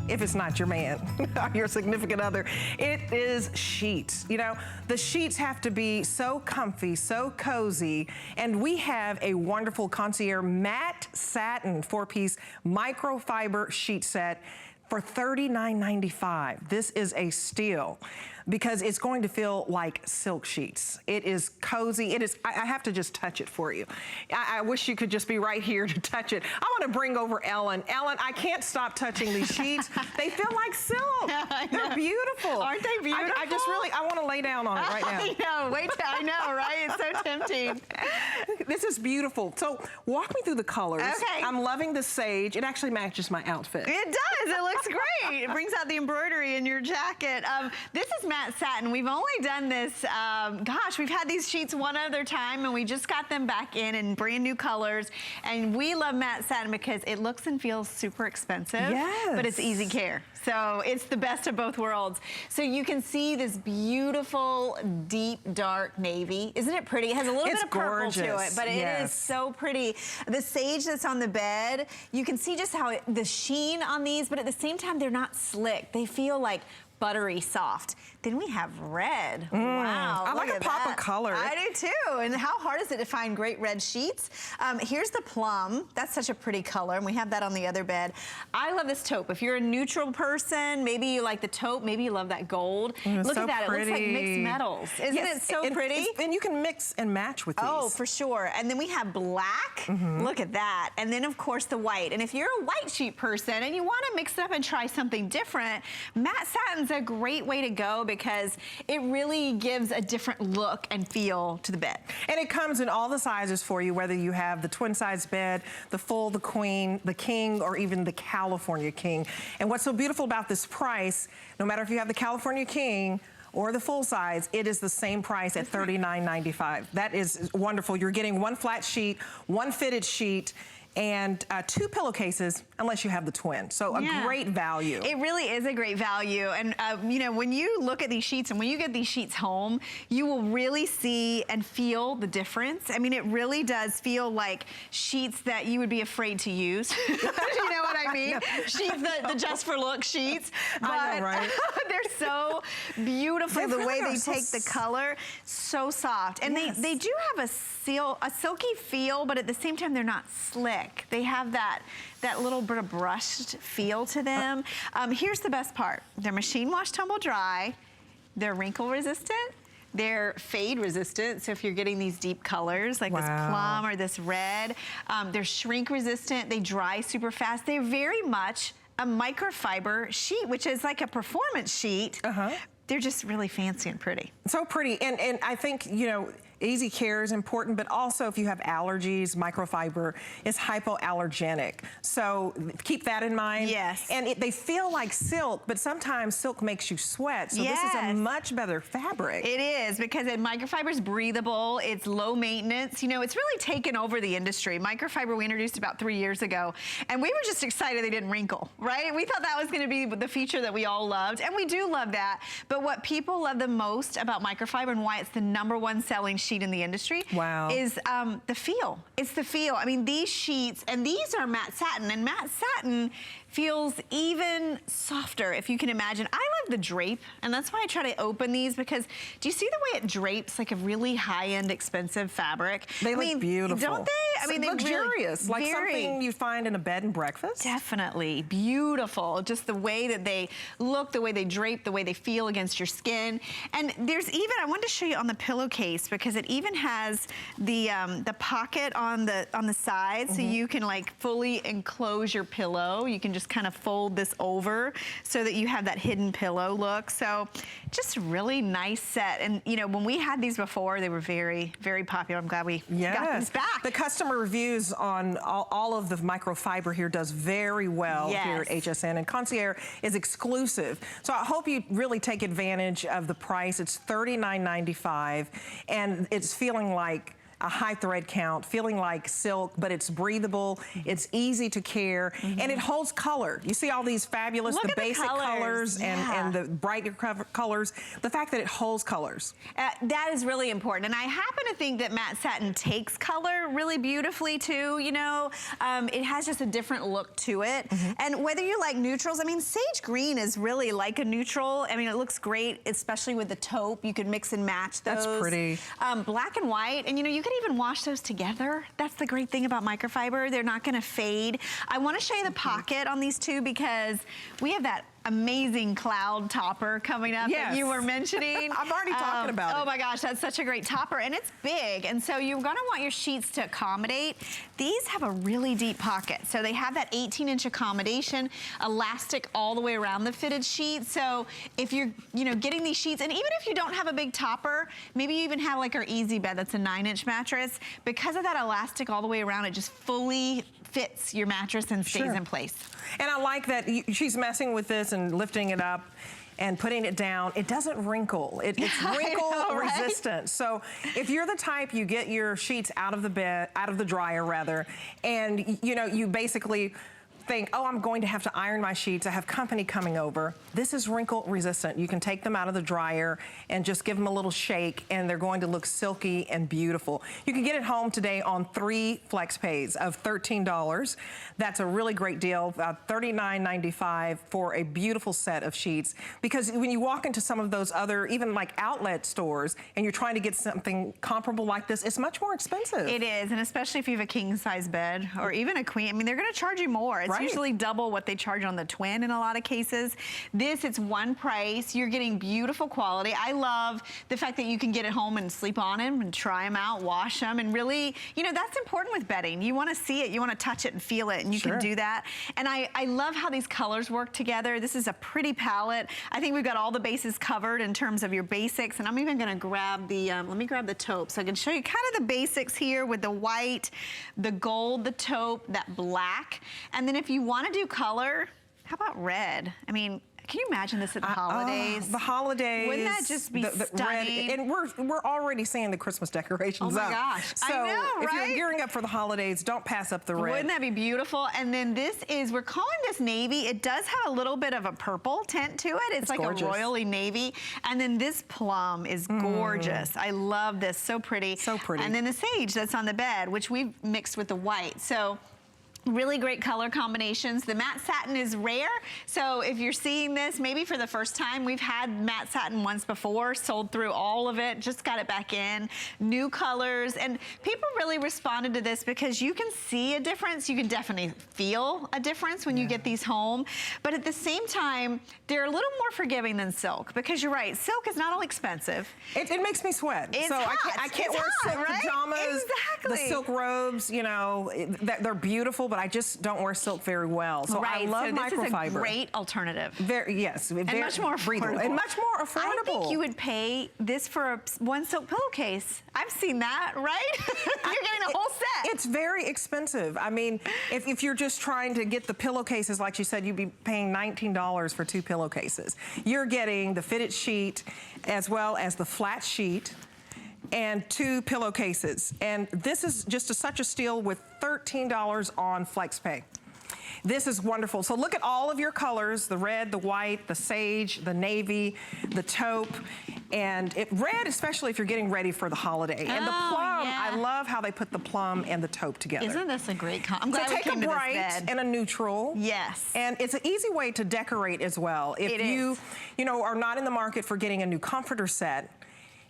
if it's not your man, your significant other, it is sheets. You know, the sheets have to be so comfy, so cozy, and we have a wonderful Concierge matte satin 4-piece microfiber sheet set for $39.95. This is a steal because it's going to feel like silk sheets. It is cozy. It is, I have to just touch it for you. I wish you could just be right here to touch it. I want to bring over Ellen. Ellen, I can't stop touching these sheets. They feel like silk. They're beautiful. Aren't they beautiful? I just really, I want to lay down on it right now. I know, wait till, I know, right? It's so tempting. This is beautiful. So walk me through the colors. Okay. I'm loving the sage. It actually matches my outfit. It does, it looks great. It brings out the embroidery in your jacket. This is matte satin. We've only done this, gosh, we've had these sheets one other time and we just got them back in brand new colors. And we love matte satin because it looks and feels super expensive, but it's easy care. So it's the best of both worlds. So you can see this beautiful, deep, dark navy. Isn't it pretty? It has a little bit of purple to it, but it is so pretty. The sage that's on the bed, you can see just how the sheen on these, but at the same time, they're not slick. They feel like buttery soft. Then we have red. Wow. I like a pop of color. I do too. And how hard is it to find great red sheets? Here's the plum. That's such a pretty color. And we have that on the other bed. I love this taupe. If you're a neutral person, maybe you like the taupe, maybe you love that gold. Look at that. Pretty. It looks like mixed metals. Isn't it so pretty? And you can mix and match with these. Oh, for sure. And then we have black. Look at that. And then of course the white. And if you're a white sheet person and you want to mix it up and try something different, matte satin's a great way to go because it really gives a different look and feel to the bed. And it comes in all the sizes for you, whether you have the twin size bed, the full, the queen, the king, or even the California king. And what's so beautiful about this price, no matter if you have the California king or the full size, it is the same price at $39.95. That is wonderful. You're getting one flat sheet, one fitted sheet, and 2 pillowcases, unless you have the twin. So a great value. It really is a great value. And you know, when you look at these sheets and when you get these sheets home, you will really see and feel the difference. I mean, it really does feel like sheets that you would be afraid to use. You know what I mean? Sheets, the just for look sheets. But I know, right? they're so beautiful, the way they take the color, so soft. And they do have a silky feel, but at the same time, they're not slick. They have that little bit of brushed feel to them. Here's the best part. They're machine wash, tumble dry. They're wrinkle resistant. They're fade resistant. So if you're getting these deep colors like this plum or this red, they're shrink resistant. They dry super fast. They're very much a microfiber sheet, which is like a performance sheet. They're just really fancy and pretty. So pretty. And I think, you know, easy care is important, but also if you have allergies, microfiber is hypoallergenic. So keep that in mind. Yes. And they feel like silk, but sometimes silk makes you sweat. So this is a much better fabric. It is, because microfiber is breathable. It's low maintenance. You know, it's really taken over the industry. Microfiber we introduced about 3 years ago, and we were just excited they didn't wrinkle, right? We thought that was going to be the feature that we all loved, and we do love that. But what people love the most about microfiber and why it's the #1 selling sheet in the industry is the feel. It's the feel. I mean, these sheets, and these are matte satin, and matte satin feels even softer, if you can imagine. I love the drape, and that's why I try to open these, because do you see the way it drapes like a really high-end expensive fabric? They look beautiful. Don't they? I mean, they luxurious, really, like something you find in a bed and breakfast. Definitely. Beautiful. Just the way that they look, the way they drape, the way they feel against your skin. And there's even, I wanted to show you on the pillowcase, because it even has the pocket on the side, so you can like fully enclose your pillow. You can just kind of fold this over so that you have that hidden pillow look. So just really nice set. And you know, when we had these before, they were very, very popular. I'm glad we got these back. The customer reviews on all of the microfiber here does very well here at HSN, and Concierge is exclusive. So I hope you really take advantage of the price. It's $39.95, and it's feeling like a high thread count, feeling like silk, but it's breathable, it's easy to care, and it holds color. You see all these fabulous, the basic colors and the brighter colors. The fact that it holds colors. That is really important. And I happen to think that matte satin takes color really beautifully too, you know. It has just a different look to it. And whether you like neutrals, I mean, sage green is really like a neutral. I mean, it looks great, especially with the taupe. You could mix and match those. That's pretty. Black and white, and you know, you could even wash those together. That's the great thing about microfiber. They're not gonna fade. I wanna show you the pocket on these two because we have that amazing cloud topper coming up that you were mentioning. I'm already talking about it. Oh my gosh, that's such a great topper, and it's big, and so you're gonna want your sheets to accommodate. These have a really deep pocket, so they have that 18-inch accommodation, elastic all the way around the fitted sheet, so if you're, you know, getting these sheets, and even if you don't have a big topper, maybe you even have like our Easy Bed that's a 9-inch mattress, because of that elastic all the way around, it just fully fits your mattress and stays in place. And I like that she's messing with this and lifting it up and putting it down. It doesn't wrinkle. It's wrinkle resistant. So if you're the type, you get your sheets out of the bed, out of the dryer rather, and you know, you basically think, oh, I'm going to have to iron my sheets. I have company coming over. This is wrinkle resistant. You can take them out of the dryer and just give them a little shake and they're going to look silky and beautiful. You can get it home today on 3 flex pays of $13. That's a really great deal, $39.95 for a beautiful set of sheets. Because when you walk into some of those other, even like outlet stores, and you're trying to get something comparable like this, it's much more expensive. It is, and especially if you have a king size bed or even a queen. I mean, they're gonna charge you more. It's usually double what they charge on the twin in a lot of cases. This, it's one price. You're getting beautiful quality. I love the fact that you can get it home and sleep on them and try them out, wash them, and really, you know, that's important with bedding. You wanna see it, you wanna touch it and feel it, and you can do that. And I love how these colors work together. This is a pretty palette. I think we've got all the bases covered in terms of your basics, and I'm even gonna grab the, let me grab the taupe so I can show you kind of the basics here with the white, the gold, the taupe, that black. And then if you want to do color, how about red? I mean, can you imagine this at the holidays? The holidays. Wouldn't that just be stunning? Red, and we're already seeing the Christmas decorations up. Oh my gosh. So I know, if you're gearing up for the holidays, don't pass up the red. Wouldn't that be beautiful? And then this is, we're calling this navy. It does have a little bit of a purple tint to it. It's like gorgeous. A royally navy. And then this plum is gorgeous. I love this, so pretty. So pretty. And then the sage that's on the bed, which we've mixed with the white. So really great color combinations. The matte satin is rare, so if you're seeing this maybe for the first time, we've had matte satin once before, sold through all of it, just got it back in, new colors, and people really responded to this because you can see a difference. You can definitely feel a difference when you get these home, but at the same time, they're a little more forgiving than silk, because you're right, silk is not only expensive. It makes me sweat. It's so hot. I can't wear silk pajamas, the silk robes, you know, they're beautiful, but I just don't wear silk very well. So I love microfiber. This is a great alternative. Yes, and much more affordable. And much more affordable. I think you would pay this for one silk pillowcase. I've seen that, right? You're getting a whole set. It's very expensive. I mean, if you're just trying to get the pillowcases, like you said, you'd be paying $19 for 2 pillowcases. You're getting the fitted sheet as well as the flat sheet and 2 pillowcases. And this is just such a steal with $13 on FlexPay. This is wonderful. So look at all of your colors, the red, the white, the sage, the navy, the taupe, and red, especially if you're getting ready for the holiday. And the plum, I love how they put the plum and the taupe together. Isn't this a great I'm glad so take a bright and a neutral. Yes. And it's an easy way to decorate as well. If you know, are not in the market for getting a new comforter set,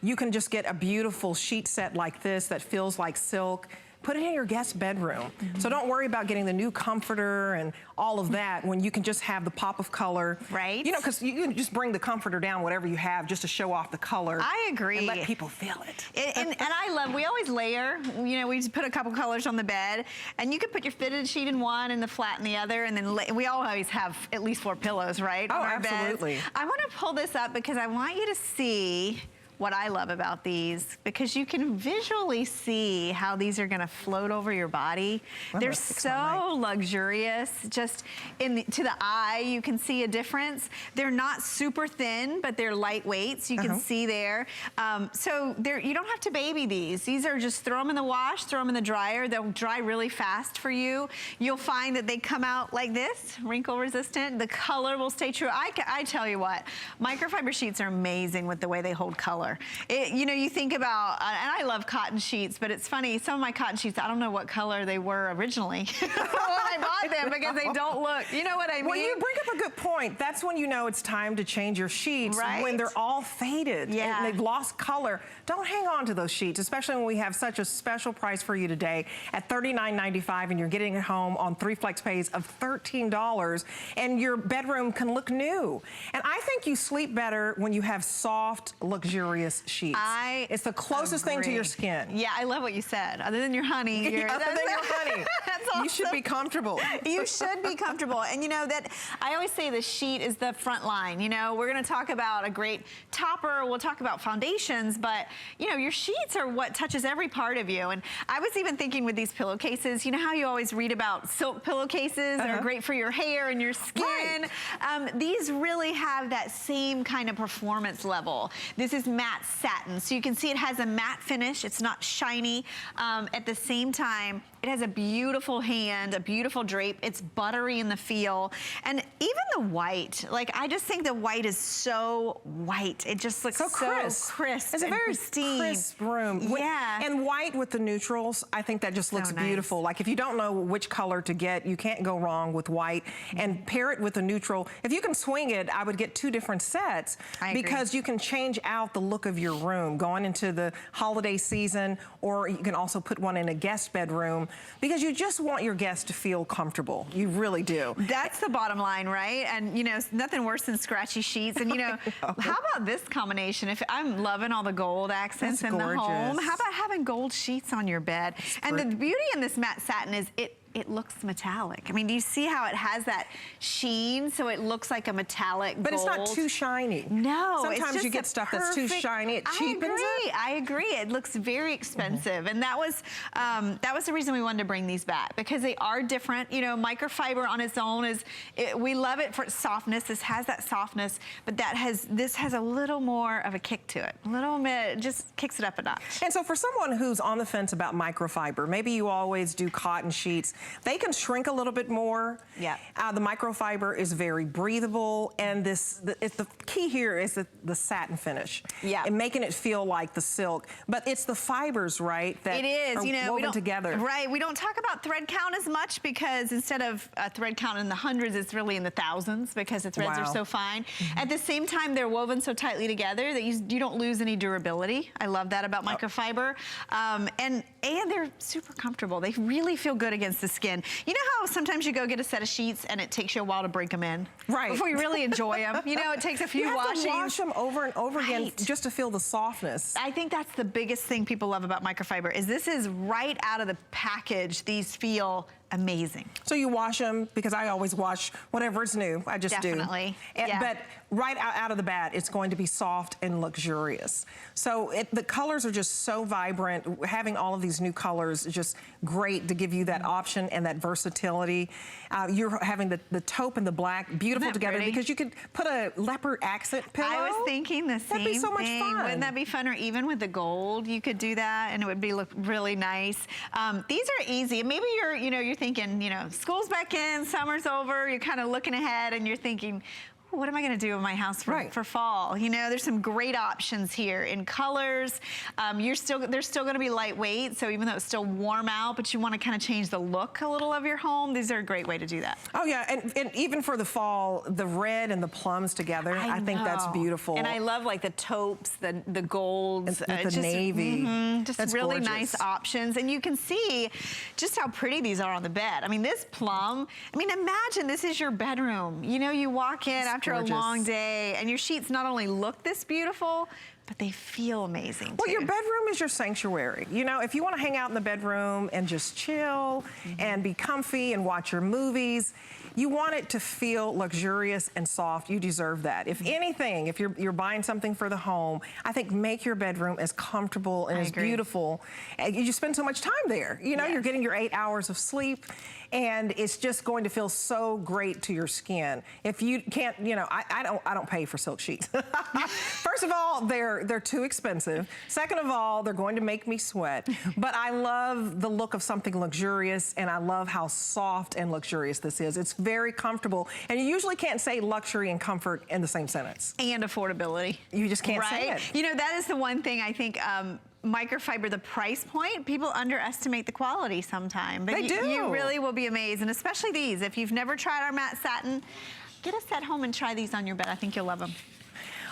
you can just get a beautiful sheet set like this that feels like silk. Put it in your guest bedroom. So don't worry about getting the new comforter and all of that when you can just have the pop of color. Right. You know, because you can just bring the comforter down, whatever you have, just to show off the color. I agree. And let people feel it. And I love, we always layer, you know, we just put a couple colors on the bed, and you can put your fitted sheet in one and the flat in the other, and then we always have at least 4 pillows, right? Oh, on our absolutely. beds. I want to pull this up because I want you to see what I love about these, because you can visually see how these are gonna float over your body. They're so luxurious, just to the eye, you can see a difference. They're not super thin, but they're lightweight, so you can see there. So you don't have to baby these. These are just throw them in the wash, throw them in the dryer. They'll dry really fast for you. You'll find that they come out like this, wrinkle resistant. The color will stay true. I tell you what, microfiber sheets are amazing with the way they hold color. You know, you think about, and I love cotton sheets, but it's funny, some of my cotton sheets, I don't know what color they were originally when I bought them, because they don't look, you know what I mean? Well, you bring up a good point. That's when you know it's time to change your sheets, when they're all faded and they've lost color. Don't hang on to those sheets, especially when we have such a special price for you today at $39.95, and you're getting it home on 3 flex pays of $13, and your bedroom can look new. And I think you sleep better when you have soft, luxurious sheets. It's the closest thing to your skin. Yeah, I love what you said. Other than your honey. Other than your honey. That's awesome. You should be comfortable. You should be comfortable. And you know that I always say the sheet is the front line. You know, we're going to talk about a great topper. We'll talk about foundations, but you know, your sheets are what touches every part of you. And I was even thinking with these pillowcases, you know how you always read about silk pillowcases that are great for your hair and your skin. These really have that same kind of performance level. This is matte satin, so you can see it has a matte finish. It's not shiny. At the same time, it has a beautiful hand, a beautiful drape. It's buttery in the feel. And even the white, like I just think the white is so white. It just looks so crisp. It's a very crisp room. Yeah. And white with the neutrals, I think that just looks beautiful. Like if you don't know which color to get, you can't go wrong with white. And pair it with a neutral. If you can swing it, I would get 2 different sets, because you can change out the look of your room going into the holiday season, or you can also put one in a guest bedroom, because you just want your guests to feel comfortable. You really do. That's the bottom line, right? And you know, nothing worse than scratchy sheets. And you know, how about this combination? If I'm loving all the gold accents in the home, how about having gold sheets on your bed? And the beauty in this matte satin is it looks metallic. I mean, do you see how it has that sheen, so it looks like a metallic gold? But it's not too shiny. No, sometimes you get stuff that's too shiny. It cheapens it. I agree. It looks very expensive, and that was the reason we wanted to bring these back, because they are different. You know, microfiber on its own we love it for its softness. This has that softness, but this has a little more of a kick to it. A little bit, just kicks it up a notch. And so for someone who's on the fence about microfiber, maybe you always do cotton sheets. They can shrink a little bit more. Yeah. The microfiber is very breathable, and the key here is the satin finish. Yeah. And making it feel like the silk, but it's the fibers, right? That it is. Are, you know, woven together. Right. We don't talk about thread count as much, because instead of a thread count in the hundreds, it's really in the thousands, because the threads are so fine. At the same time, they're woven so tightly together that you don't lose any durability. I love that about microfiber. And they're super comfortable. They really feel good against the skin. You know how sometimes you go get a set of sheets and it takes you a while to break them in? Right. Before you really enjoy them. You know, it takes a few washings. You have to wash them over and over again just to feel the softness. I think that's the biggest thing people love about microfiber, is this is right out of the package. These feel amazing. So you wash them, because I always wash whatever's new. I just do. Definitely. But right out of the bat, it's going to be soft and luxurious. So the colors are just so vibrant. Having all of these new colors is just great to give you that option and that versatility. You're having the taupe and the black beautiful together, because you could put a leopard accent pillow. I was thinking the same thing. That'd be so much fun. Wouldn't that be fun? Or even with the gold, you could do that, and it would look really nice. These are easy. Maybe you're thinking, you know, school's back in, summer's over, you're kind of looking ahead and you're thinking, what am I going to do in my house for fall? You know, there's some great options here in colors. They're still going to be lightweight, so even though it's still warm out, but you want to kind of change the look a little of your home, these are a great way to do that. Oh yeah, and even for the fall, the red and the plums together, I think that's beautiful. And I love like the taupes, the golds, the navy. Just that's really gorgeous. Nice options. And you can see just how pretty these are on the bed. I mean, this plum, I mean, imagine this is your bedroom. You know, you walk in after a long day, and your sheets not only look this beautiful, but they feel amazing too. Well, your bedroom is your sanctuary. You know, if you want to hang out in the bedroom and just chill and be comfy and watch your movies, You want it to feel luxurious and soft. You deserve that. If anything, if you're buying something for the home, I think make your bedroom as comfortable and as beautiful. You spend so much time there. You know, you're getting your 8 hours of sleep, and it's just going to feel so great to your skin. If you can't, you know, I don't pay for silk sheets. First of all, they're too expensive. Second of all, they're going to make me sweat. But I love the look of something luxurious, and I love how soft and luxurious this is. It's very comfortable, and you usually can't say luxury and comfort in the same sentence. And affordability. You just can't say it. You know, that is the one thing I think Microfiber, the price point, people underestimate the quality sometimes. But they do. You really will be amazed, and especially these. If you've never tried our matte satin, get a set home and try these on your bed. I think you'll love them.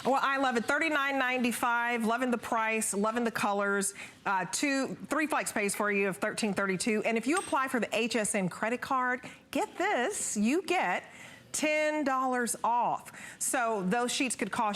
Well, I love it. $39.95. Loving the price, loving the colors. 3 flex pays for you of $13.32. And if you apply for the HSN credit card, get this, you get $10 off. So those sheets could cost